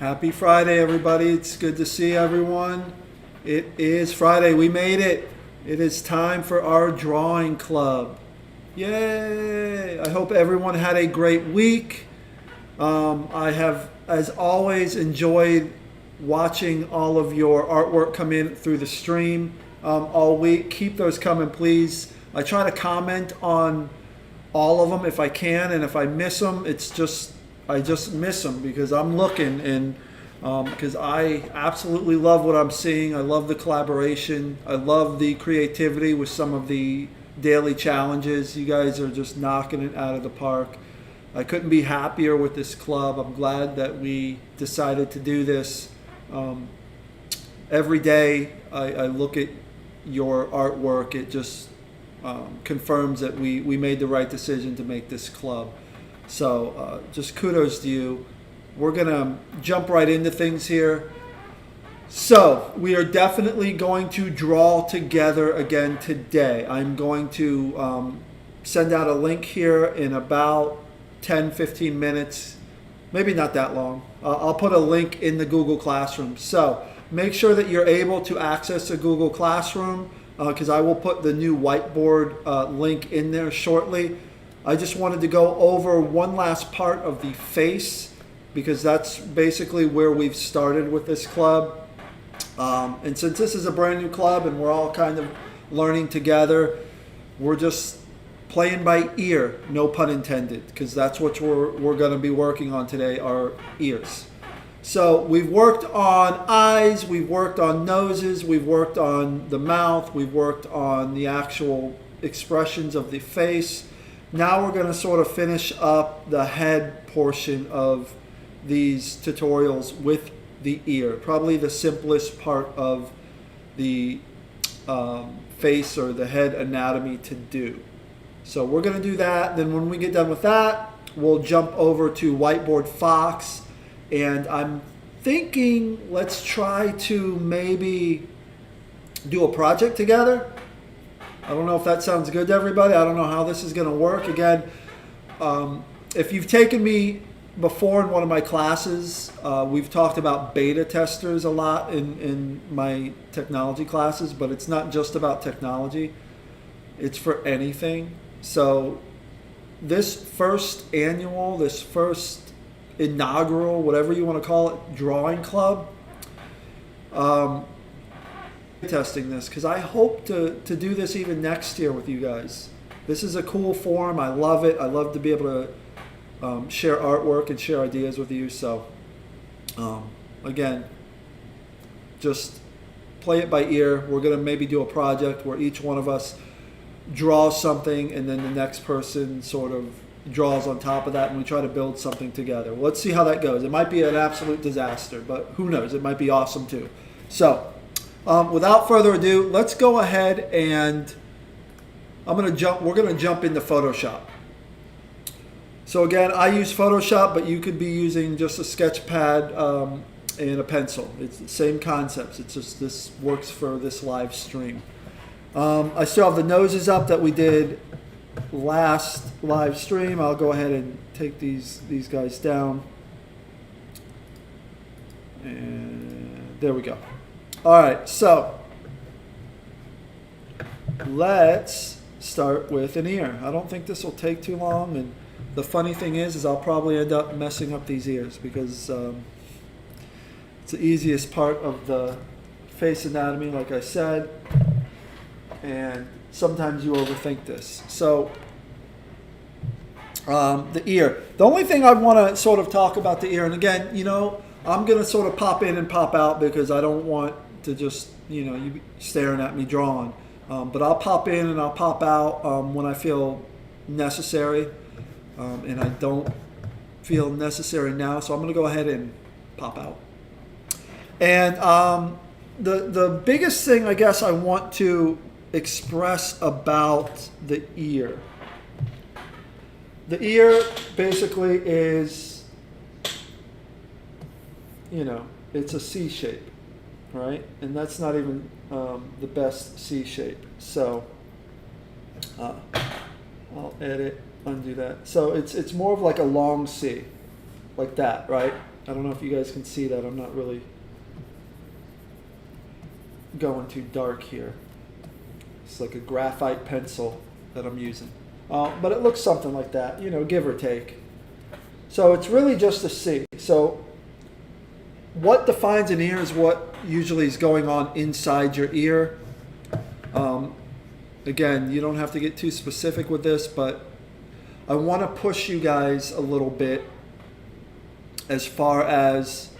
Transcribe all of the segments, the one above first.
Happy Friday, everybody. It's good to see everyone. It is Friday. We made it. It is time for our drawing club. Yay! I hope everyone had a great week. I have, as always, enjoyed watching all of your artwork come in through the stream all week. Keep those coming, please. I try to comment on all of them if I can, and if I miss them, I just miss them because I'm looking, and because I absolutely love what I'm seeing. I love the collaboration. I love the creativity with some of the daily challenges. You guys are just knocking it out of the park. I couldn't be happier with this club. I'm glad that we decided to do this. Every day I look at your artwork, it just confirms that we made the right decision to make this club. So just kudos to you. We're going to jump right into things here. So we are definitely going to draw together again today. I'm going to send out a link here in about 10-15 minutes, maybe not that long. I'll put a link in the Google Classroom. So make sure that you're able to access the Google Classroom because I will put the new whiteboard link in there shortly. I just wanted to go over one last part of the face because that's basically where we've started with this club. And since this is a brand new club and we're all kind of learning together, we're just playing by ear, no pun intended, because that's what we're going to be working on today, our ears. So we've worked on eyes, we've worked on noses, we've worked on the mouth, we've worked on the actual expressions of the face. Now we're going to sort of finish up the head portion of these tutorials with the ear. Probably the simplest part of the face or the head anatomy to do. So we're going to do that. Then when we get done with that, we'll jump over to Whiteboard Fox. And I'm thinking let's try to maybe do a project together. I don't know if that sounds good to everybody. I don't know how this is going to work. Again, if you've taken me before in one of my classes, we've talked about beta testers a lot in my technology classes, but it's not just about technology. It's for anything. So this first inaugural, whatever you want to call it, drawing club, testing this because I hope to do this even next year with you guys. This is a cool forum. I love it. I love to be able to share artwork and share ideas with you. So again, just play it by ear. We're going to maybe do a project where each one of us draws something and then the next person sort of draws on top of that and we try to build something together. Well, let's see how that goes. It might be an absolute disaster, but who knows? It might be awesome too. So without further ado, let's go ahead and we're going to jump into Photoshop. So again, I use Photoshop, but you could be using just a sketch pad and a pencil. It's the same concepts. It's just this works for this live stream. I still have the noses up that we did last live stream. I'll go ahead and take these guys down. And there we go. All right, so let's start with an ear. I don't think this will take too long, and the funny thing is I'll probably end up messing up these ears because it's the easiest part of the face anatomy, like I said, and sometimes you overthink this. So the ear. The only thing I want to sort of talk about the ear, and again, I'm going to sort of pop in and pop out because I don't want to just, you staring at me drawing. But I'll pop in and I'll pop out when I feel necessary. And I don't feel necessary now, so I'm going to go ahead and pop out. And the biggest thing I guess I want to express about the ear. The ear basically is, it's a C shape, right? And that's not even the best C shape. So I'll edit, undo that. So it's more of like a long C, like that, right? I don't know if you guys can see that. I'm not really going too dark here. It's like a graphite pencil that I'm using. But it looks something like that, you know, give or take. So it's really just a C. So what defines an ear is what usually is going on inside your ear. Again, you don't have to get too specific with this, but I want to push you guys a little bit as far as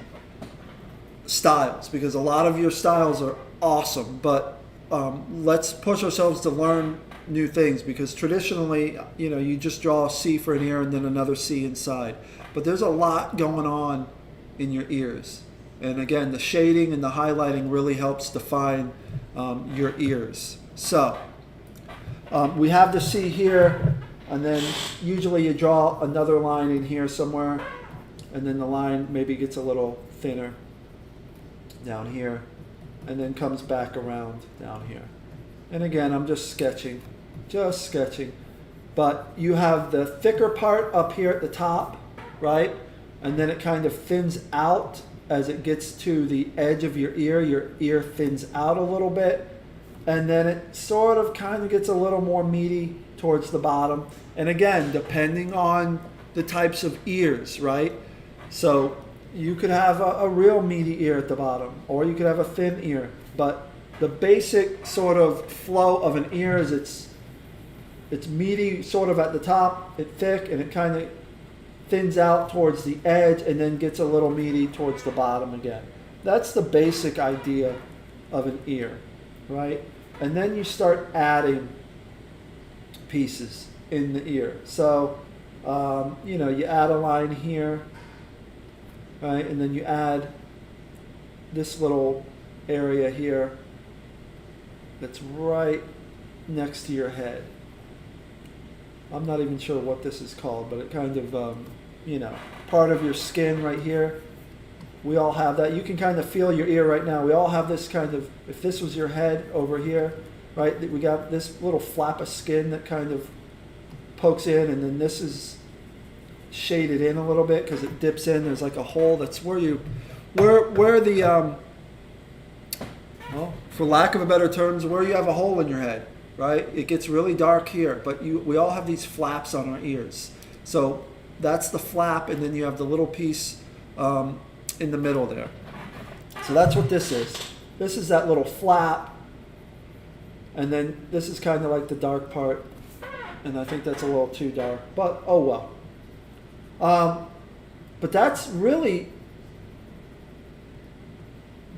styles, because a lot of your styles are awesome, but let's push ourselves to learn new things, because traditionally, you know, you just draw a C for an ear and then another C inside. But there's a lot going on in your ears. And again, the shading and the highlighting really helps define your ears. So we have the C here, and then usually you draw another line in here somewhere, and then the line maybe gets a little thinner down here, and then comes back around down here. And again, I'm just sketching. But you have the thicker part up here at the top, right? And then it kind of thins out as it gets to the edge of your ear. Your ear thins out a little bit. And then it sort of kind of gets a little more meaty towards the bottom. And again, depending on the types of ears, right? So you could have a real meaty ear at the bottom, or you could have a thin ear. But the basic sort of flow of an ear is it's meaty sort of at the top, it's thick, and it kind of thins out towards the edge and then gets a little meaty towards the bottom again. That's the basic idea of an ear, right? And then you start adding pieces in the ear. So, you know, you add a line here, right? And then you add this little area here that's right next to your head. I'm not even sure what this is called, but it kind of, you know, part of your skin right here. We all have that. You can kind of feel your ear right now. We all have this kind of, if this was your head over here, right, we got this little flap of skin that kind of pokes in, and then this is shaded in a little bit because it dips in. There's like a hole. That's where the, well, for lack of a better terms, where you have a hole in your head. Right? It gets really dark here, but we all have these flaps on our ears. So that's the flap, and then you have the little piece in the middle there. So that's what this is. This is that little flap, and then this is kind of like the dark part, and I think that's a little too dark, but oh well. But that's really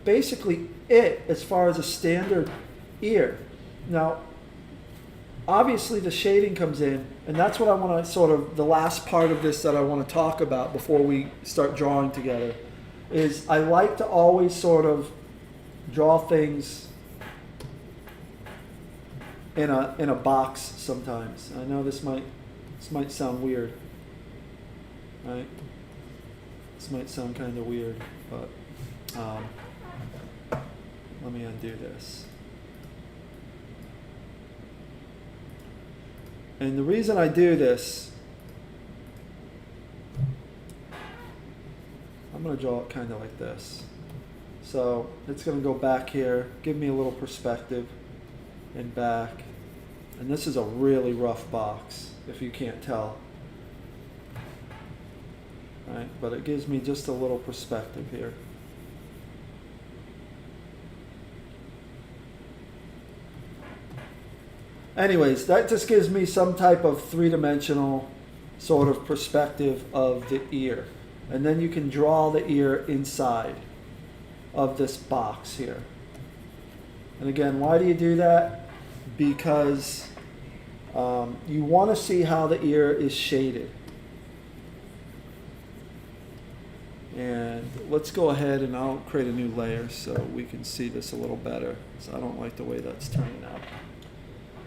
basically it as far as a standard ear. Now, obviously the shading comes in, and that's what I want to sort of, the last part of this that I want to talk about before we start drawing together, is I like to always sort of draw things in a box sometimes. I know this might sound weird, right? This might sound kind of weird, but let me undo this. And the reason I do this, I'm going to draw it kind of like this. So it's going to go back here, give me a little perspective, and back. And this is a really rough box, if you can't tell. Right? But it gives me just a little perspective here. Anyways, that just gives me some type of three-dimensional sort of perspective of the ear. And then you can draw the ear inside of this box here. And again, why do you do that? Because you want to see how the ear is shaded. And let's go ahead and I'll create a new layer so we can see this a little better. So I don't like the way that's turning out.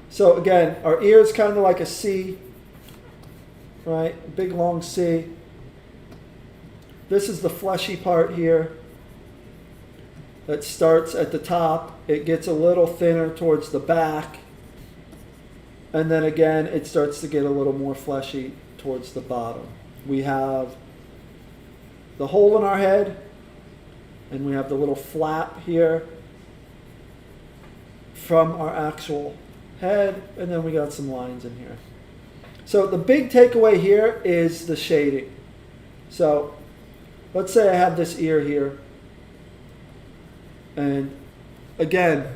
So again, our ear is kind of like a C, right? A big long C. This is the fleshy part here that starts at the top. It gets a little thinner towards the back. And then again, it starts to get a little more fleshy towards the bottom. We have the hole in our head, and we have the little flap here from our actual head, and then we got some lines in here. So the big takeaway here is the shading. So let's say I have this ear here, and again,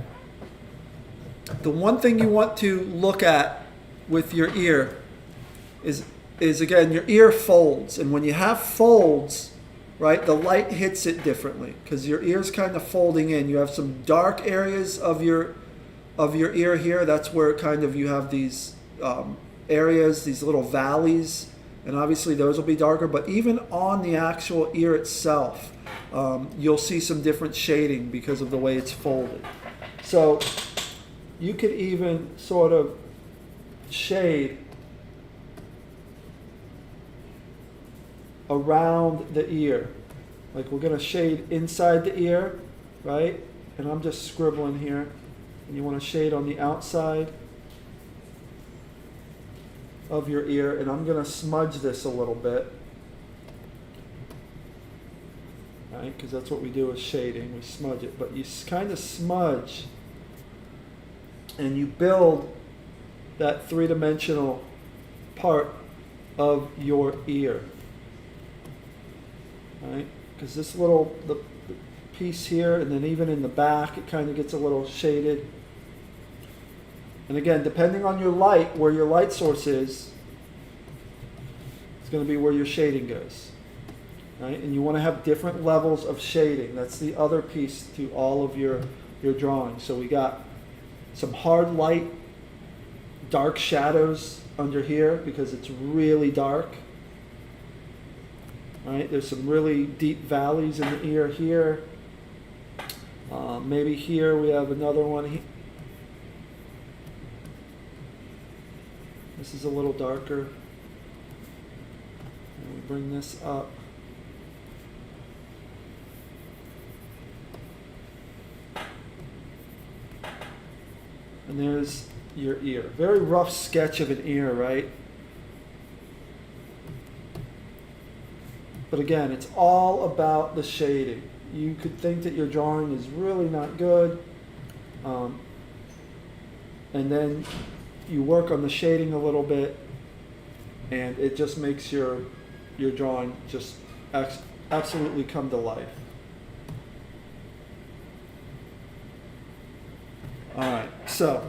the one thing you want to look at with your ear is again, your ear folds, and when you have folds, right, the light hits it differently because your ear's kind of folding in. You have some dark areas of your ear here. That's where kind of you have these areas, these little valleys, and obviously those will be darker. But even on the actual ear itself, you'll see some different shading because of the way it's folded. So you could even sort of shade around the ear. Like we're going to shade inside the ear, right? And I'm just scribbling here. And you want to shade on the outside of your ear. And I'm going to smudge this a little bit. Right? Because that's what we do with shading. We smudge it. But you kind of smudge and you build that three-dimensional part of your ear. Right? Because this little the piece here, and then even in the back, it kind of gets a little shaded. And again, depending on your light, where your light source is, it's going to be where your shading goes. Right? And you want to have different levels of shading. That's the other piece to all of your drawings. So we got some hard light, dark shadows under here because it's really dark. Right? There's some really deep valleys in the ear here. Maybe here we have another one. This is a little darker. And we bring this up. And there's your ear. Very rough sketch of an ear, right? But again, it's all about the shading. You could think that your drawing is really not good. And then you work on the shading a little bit, and it just makes your drawing just absolutely come to life. All right, so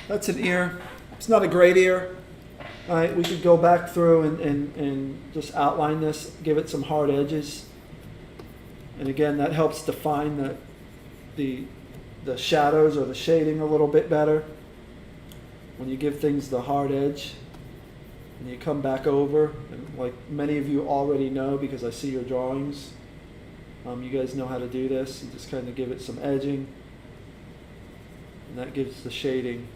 that's an ear. It's not a great ear. All right, we could go back through and just outline this, give it some hard edges. And again, that helps define the shadows or the shading a little bit better. When you give things the hard edge and you come back over, and like many of you already know because I see your drawings, you guys know how to do this. You just kind of give it some edging, and that gives the shading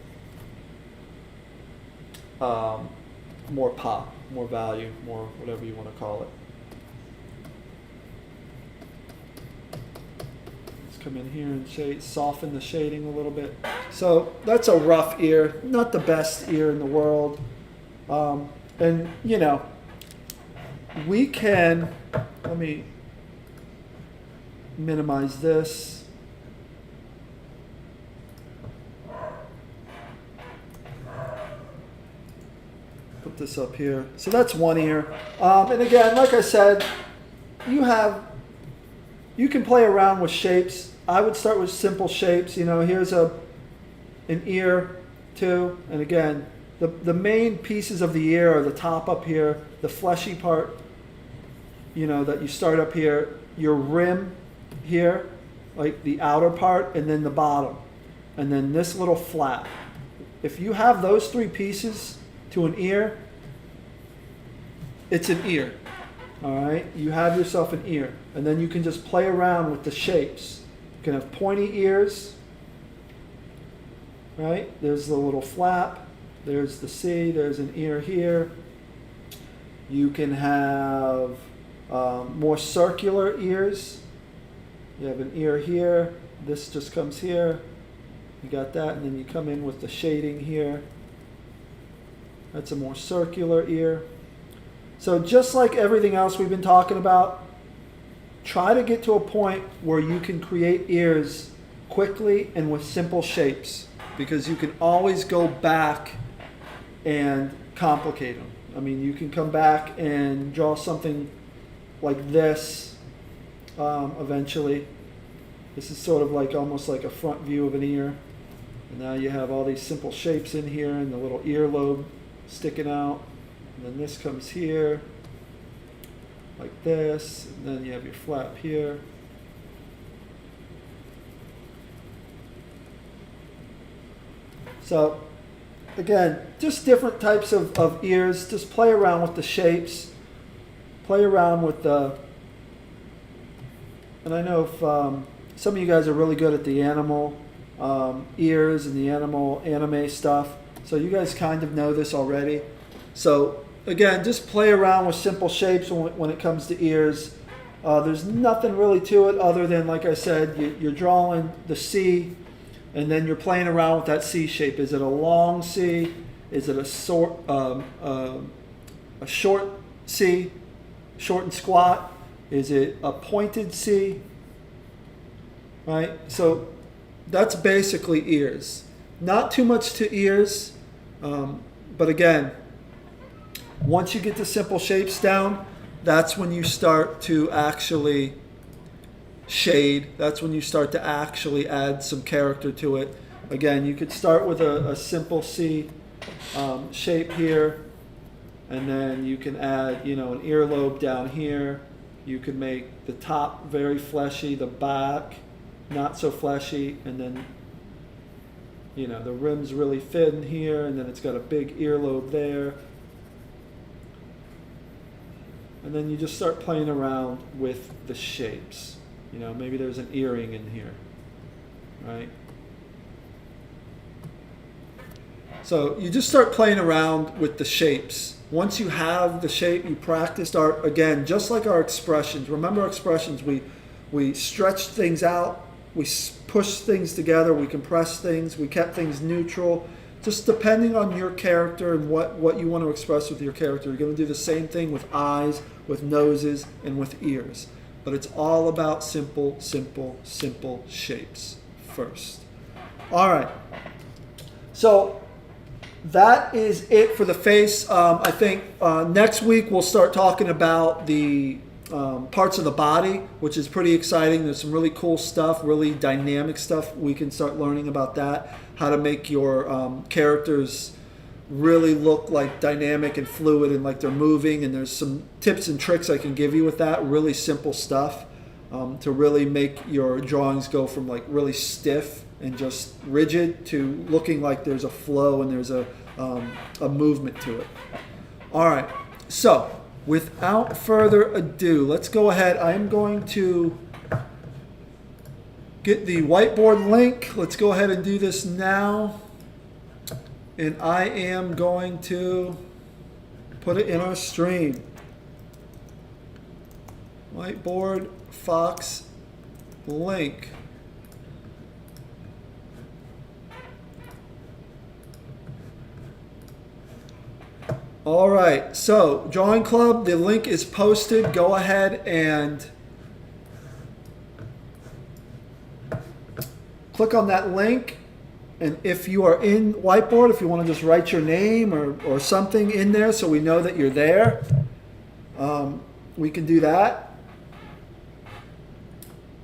more pop, more value, more whatever you want to call it. Let's come in here and shade, soften the shading a little bit. So that's a rough ear, not the best ear in the world. And you know, we can, let me minimize this. Put this up here. So that's one ear. And again, like I said, you can play around with shapes. I would start with simple shapes. You know, here's an ear too. And again, the main pieces of the ear are the top up here, the fleshy part, you know, that you start up here, your rim here, like the outer part, and then the bottom. And then this little flap. If you have those three pieces to an ear, it's an ear. All right, you have yourself an ear, and then you can just play around with the shapes. You can have pointy ears, right? There's the little flap. There's the C. There's an ear here. You can have more circular ears. You have an ear here. This just comes here. You got that, and then you come in with the shading here. That's a more circular ear. So just like everything else we've been talking about, try to get to a point where you can create ears quickly and with simple shapes, because you can always go back and complicate them. I mean, you can come back and draw something like this eventually. This is sort of like almost like a front view of an ear. And now you have all these simple shapes in here and the little earlobe sticking out. And then this comes here like this, and then you have your flap here. So again, just different types of ears. Just play around with the shapes. Play around with the, and I know if some of you guys are really good at the animal ears and the animal anime stuff. So you guys kind of know this already. So again, just play around with simple shapes when it comes to ears. There's nothing really to it other than, like I said, you're drawing the C, and then you're playing around with that C shape. Is it a long C? Is it a short C, short and squat? Is it a pointed C? Right? So that's basically ears. Not too much to ears, but again, once you get the simple shapes down, that's when you start to actually shade. That's when you start to actually add some character to it. Again, you could start with a simple C shape here, and then you can add, you know, an earlobe down here. You could make the top very fleshy, the back not so fleshy, and then, you know, the rim's really thin here, and then it's got a big earlobe there. And then you just start playing around with the shapes. You know, maybe there's an earring in here, right? So you just start playing around with the shapes. Once you have the shape, you practice. Start again, just like our expressions. Remember our expressions, we stretched things out, we pushed things together, we compressed things, we kept things neutral. Just depending on your character and what you want to express with your character. You're going to do the same thing with eyes, with noses, and with ears. But it's all about simple, simple, simple shapes first. All right. So that is it for the face. I think next week we'll start talking about the parts of the body, which is pretty exciting. There's some really cool stuff, really dynamic stuff. We can start learning about that, how to make your characters really look like dynamic and fluid and like they're moving. And there's some tips and tricks I can give you with that, really simple stuff, to really make your drawings go from like really stiff and just rigid to looking like there's a flow and there's a movement to it. All right, so without further ado, let's go ahead. I am going to get the whiteboard link. Let's go ahead and do this now. And I am going to put it in our stream. Whiteboard Fox link. All right, so Drawing Club, the link is posted. Go ahead and click on that link. And if you are in Whiteboard, if you want to just write your name or something in there so we know that you're there, we can do that.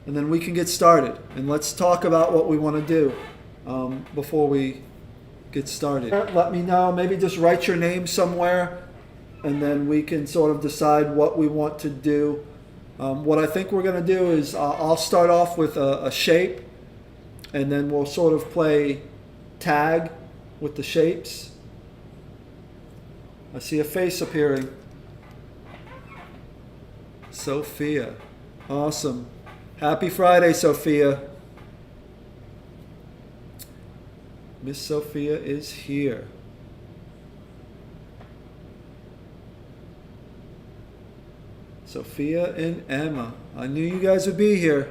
And then we can get started. And let's talk about what we want to do before we get started. Let me know. Maybe just write your name somewhere, and then we can sort of decide what we want to do. What I think we're going to do is I'll start off with a shape, and then we'll sort of play tag with the shapes. I see a face appearing. Sophia. Awesome. Happy Friday, Sophia. Miss Sophia is here. Sophia and Emma. I knew you guys would be here.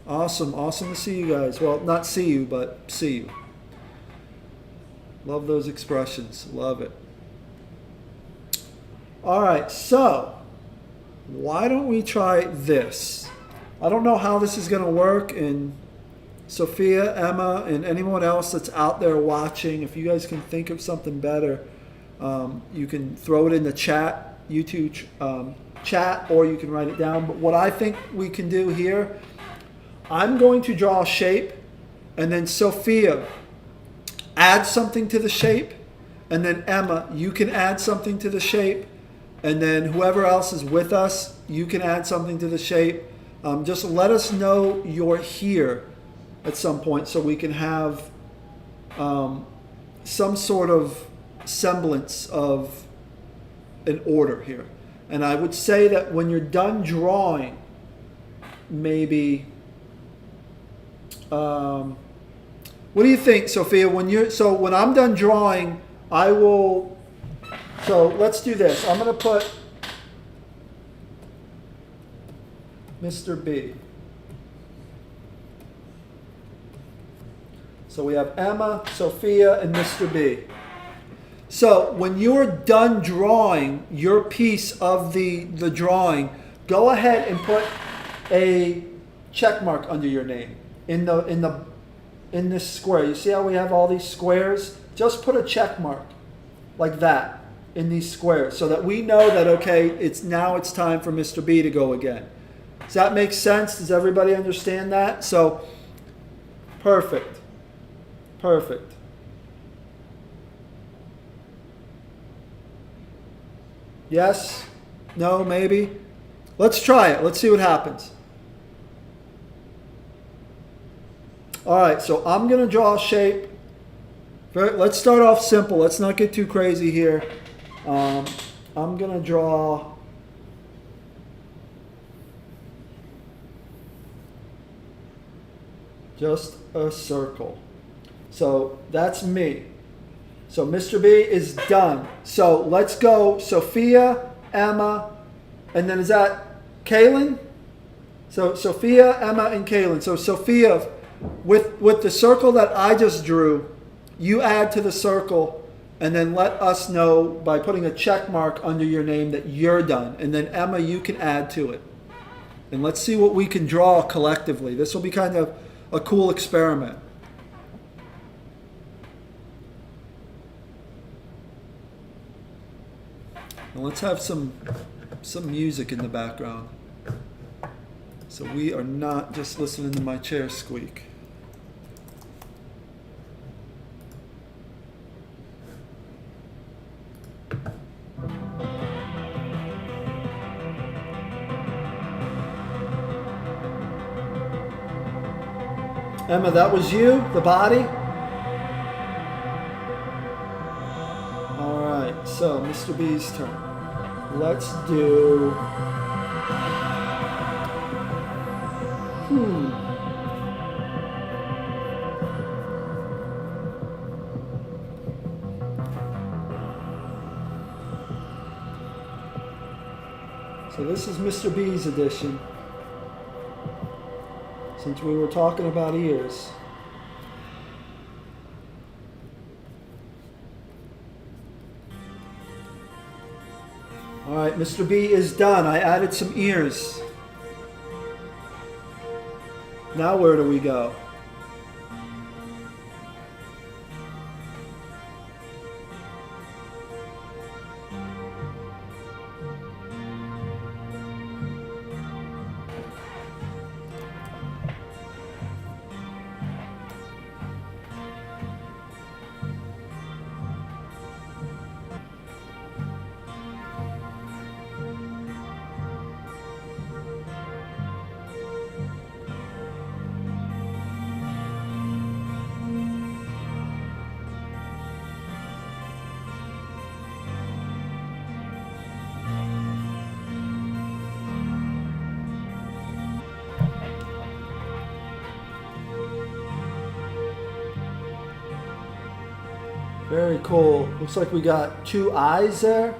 Awesome. Awesome to see you guys. Well, not see you, but see you. Love those expressions. Love it. All right, so why don't we try this? I don't know how this is going to work, and Sophia, Emma, and anyone else that's out there watching, if you guys can think of something better, you can throw it in the chat, YouTube chat, or you can write it down. But what I think we can do here, I'm going to draw a shape, and then Sophia, add something to the shape, and then Emma, you can add something to the shape, and then whoever else is with us, you can add something to the shape. Just let us know you're here at some point so we can have some sort of semblance of an order here. And I would say that when you're done drawing, maybe what do you think, Sophia? When I'm done drawing, I will. So let's do this. I'm going to put Mr. B. So we have Emma, Sophia, and Mr. B. So when you're done drawing your piece of the drawing, go ahead and put a check mark under your name in this square. You see how we have all these squares? Just put a check mark like that in these squares so that we know that, okay, it's time for Mr. B to go again. Does that make sense? Does everybody understand that? So perfect. Perfect. Yes? No? Maybe? Let's try it. Let's see what happens. All right, so I'm going to draw a shape. Let's start off simple. Let's not get too crazy here. I'm going to draw just a circle. So that's me. So Mr. B is done. So let's go Sophia, Emma, and then is that Kaylin? So Sophia, Emma, and Kaylin. So Sophia, with the circle that I just drew, you add to the circle and then let us know by putting a check mark under your name that you're done. And then Emma, you can add to it. And let's see what we can draw collectively. This will be kind of a cool experiment. And let's have some music in the background, so we are not just listening to my chair squeak. Emma, that was you, the body? All right, so Mr. B's turn. Let's do... So this is Mr. B's edition, since we were talking about ears. All right, Mr. B is done. I added some ears. Now where do we go? Very cool. Looks like we got two eyes there.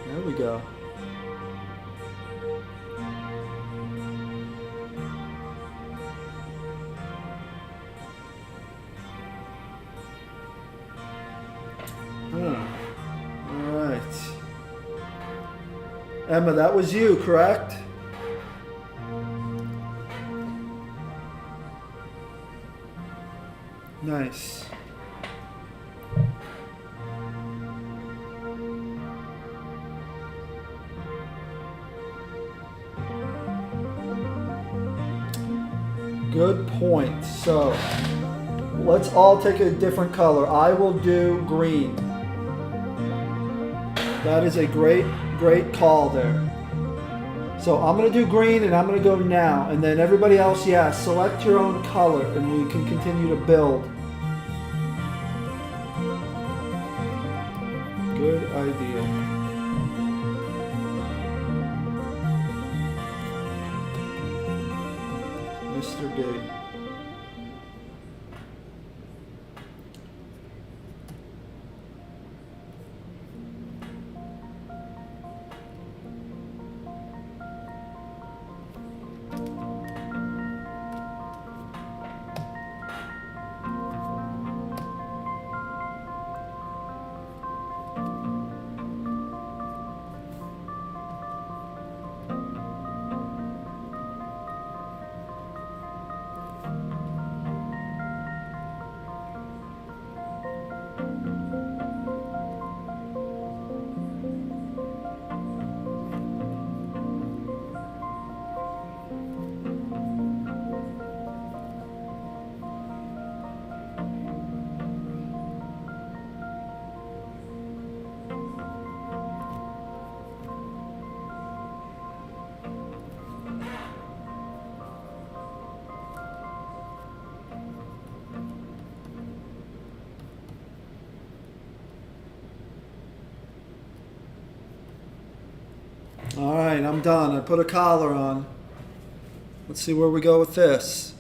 There we go. Emma, that was you, correct? Nice. Good point. So let's all take a different color. I will do green. That is a great call there. So I'm going to do green and I'm going to go now. And then everybody else, yeah, select your own color and we can continue to build. Good idea. Mr.B. All right, I'm done. I put a collar on. Let's see where we go with this.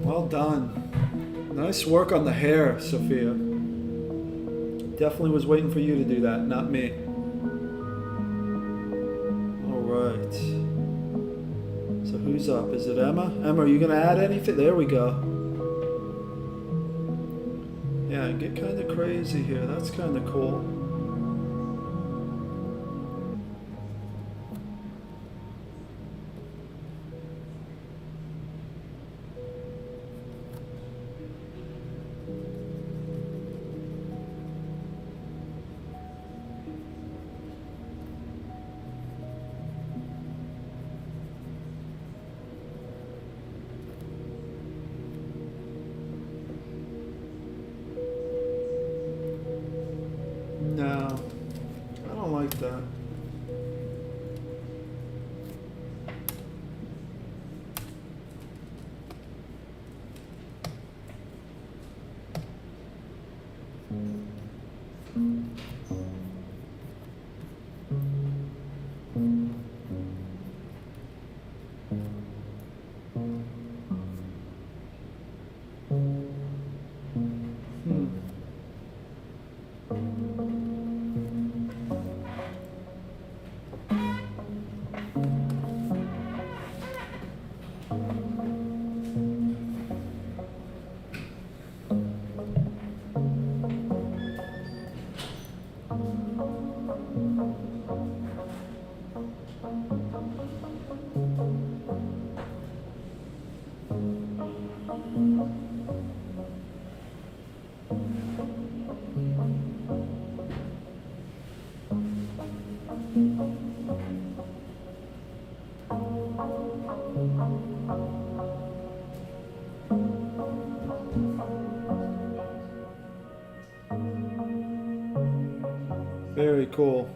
Well done. Nice work on the hair, Sophia. Definitely was waiting for you to do that, not me. All right. So who's up? Is it Emma? Emma, are you going to add anything? There we go. Yeah, get kind of crazy here. That's kind of cool. No, I don't like that. Very cool.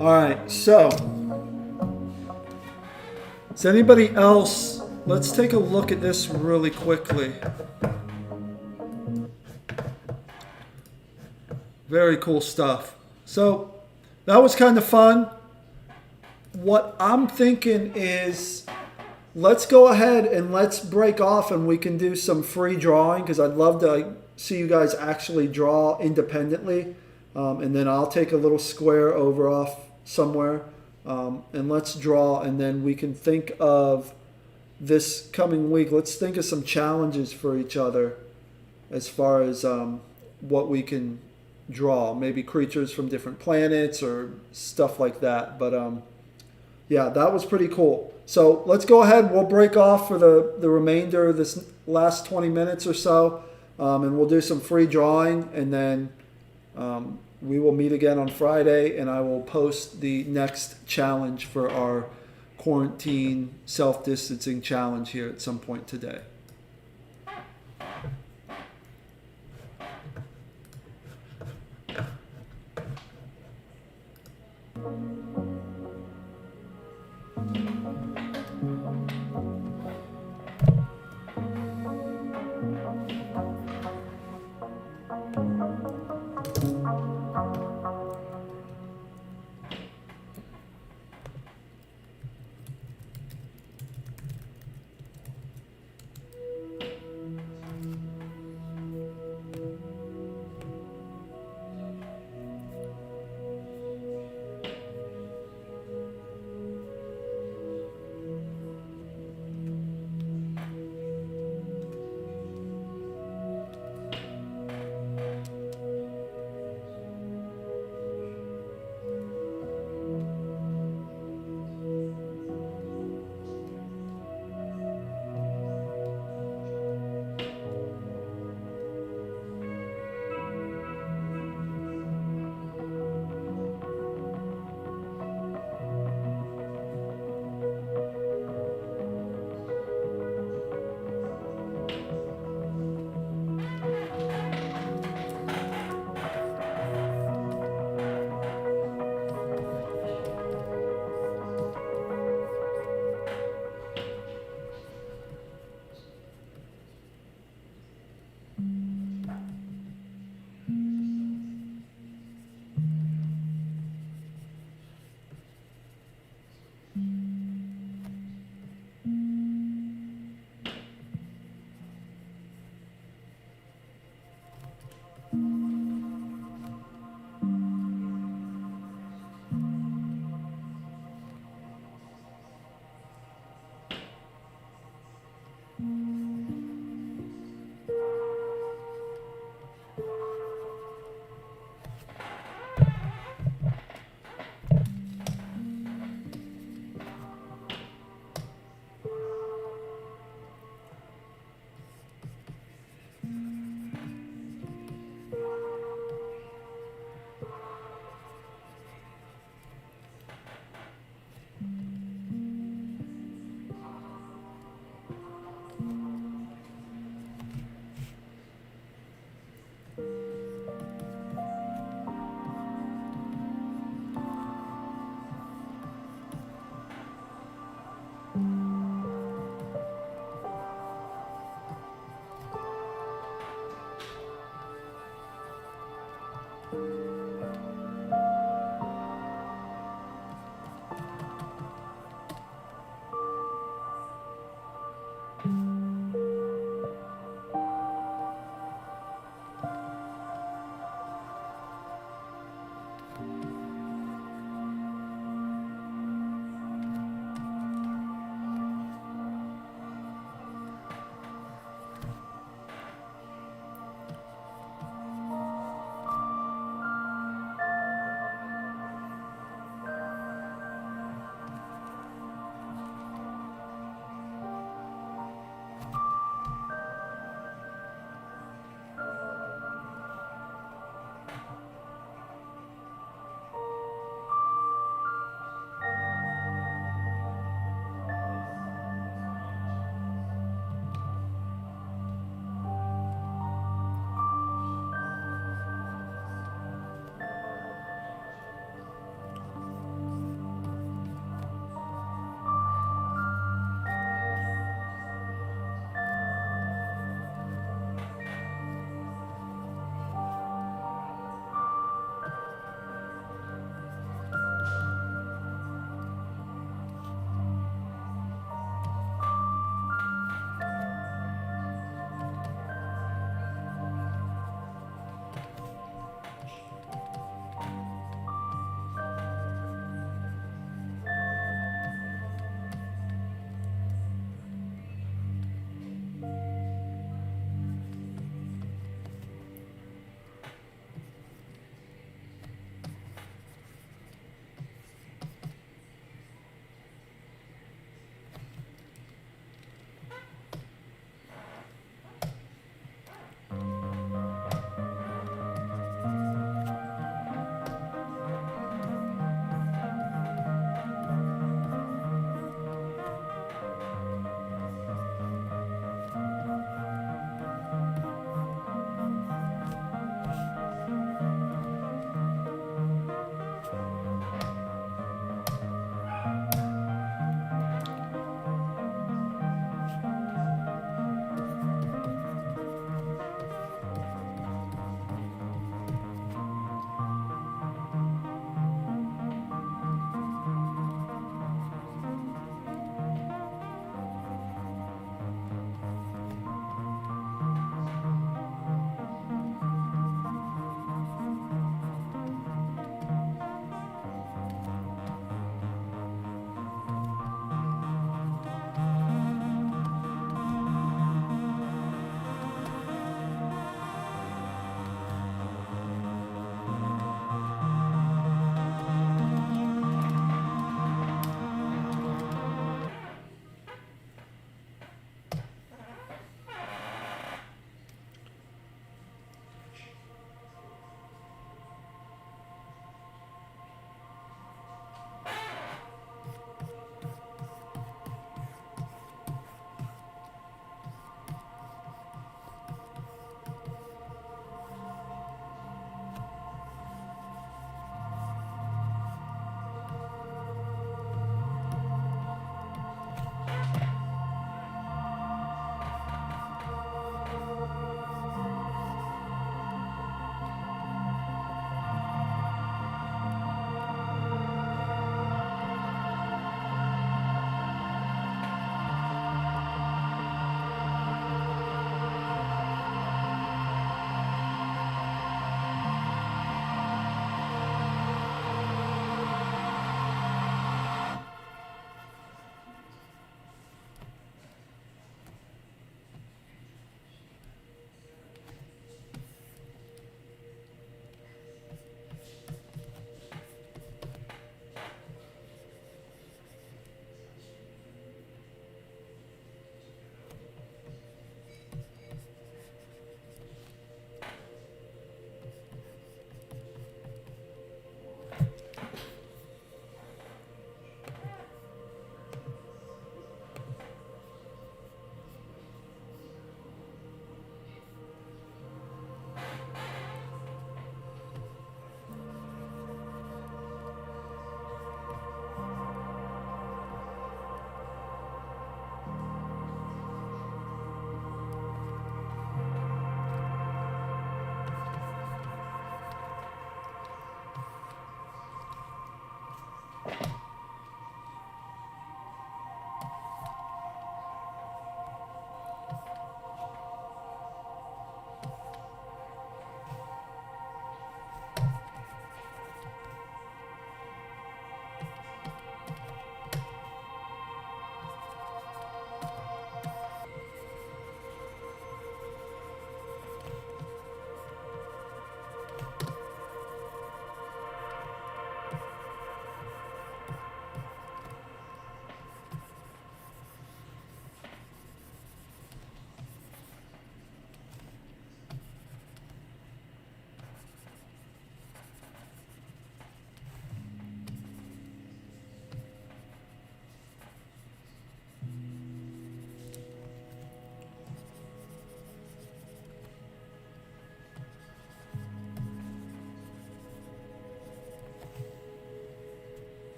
All right, so does anybody else? Let's take a look at this really quickly. Very cool stuff. So that was kind of fun. What I'm thinking is let's go ahead and let's break off and we can do some free drawing because I'd love to see you guys actually draw independently. And then I'll take a little square over off somewhere and let's draw, and then we can think of this coming week. Let's think of some challenges for each other as far as what we can draw. Maybe creatures from different planets or stuff like that. But yeah, that was pretty cool. So let's go ahead. We'll break off for the remainder of this last 20 minutes or so, and we'll do some free drawing, and then we will meet again on Friday, and I will post the next challenge for our quarantine self-distancing challenge here at some point today.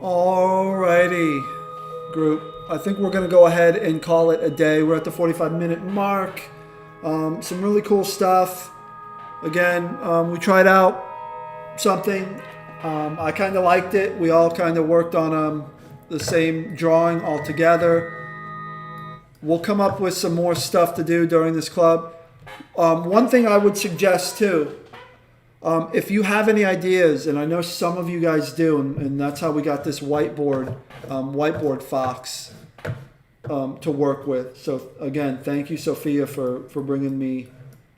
Alrighty, group. I think we're going to go ahead and call it a day. We're at the 45-minute mark. Some really cool stuff. Again, we tried out something. I kind of liked it. We all kind of worked on the same drawing all together. We'll come up with some more stuff to do during this club. One thing I would suggest too, if you have any ideas, and I know some of you guys do, and that's how we got this whiteboard fox to work with. So again, thank you, Sophia, for bringing me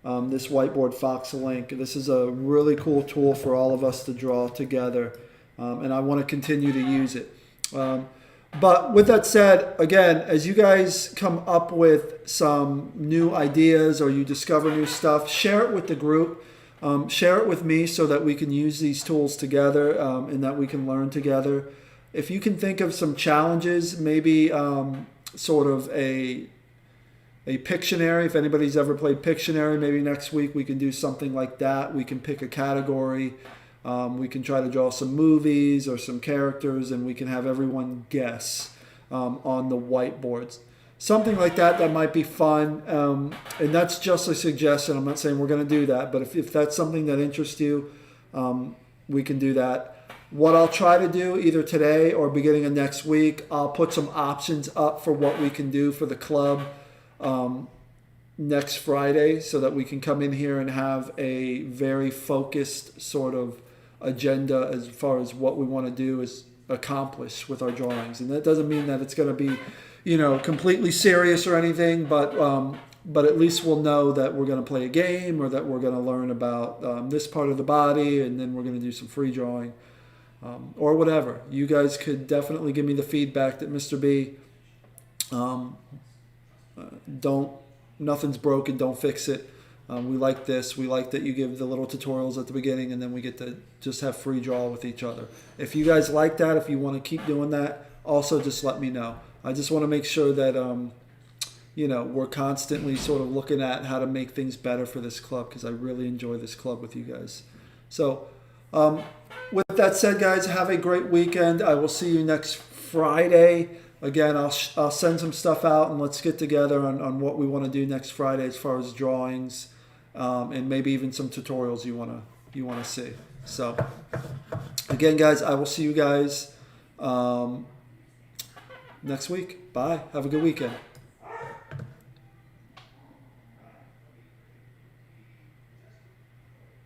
this whiteboard fox link. This is a really cool tool for all of us to draw together, and I want to continue to use it. But with that said, again, as you guys come up with some new ideas or you discover new stuff, share it with the group. Share it with me so that we can use these tools together and that we can learn together. If you can think of some challenges, maybe sort of a Pictionary. If anybody's ever played Pictionary, maybe next week we can do something like that. We can pick a category. We can try to draw some movies or some characters, and we can have everyone guess on the whiteboards. Something like that might be fun. And that's just a suggestion. I'm not saying we're going to do that, but if that's something that interests you, we can do that. What I'll try to do either today or beginning of next week, I'll put some options up for what we can do for the club next Friday so that we can come in here and have a very focused sort of agenda as far as what we want to do is accomplish with our drawings. And that doesn't mean that it's going to be, completely serious or anything, but at least we'll know that we're going to play a game or that we're going to learn about this part of the body, and then we're going to do some free drawing or whatever. You guys could definitely give me the feedback that Mr. B, nothing's broken, don't fix it. We like this. We like that you give the little tutorials at the beginning, and then we get to just have free draw with each other. If you guys like that, if you want to keep doing that, also just let me know. I just want to make sure that we're constantly sort of looking at how to make things better for this club, because I really enjoy this club with you guys. So with that said, guys, have a great weekend. I will see you next Friday. Again, I'll send some stuff out, and let's get together on what we want to do next Friday as far as drawings, and maybe even some tutorials you want to see. So again, guys, I will see you guys next week. Bye. Have a good weekend.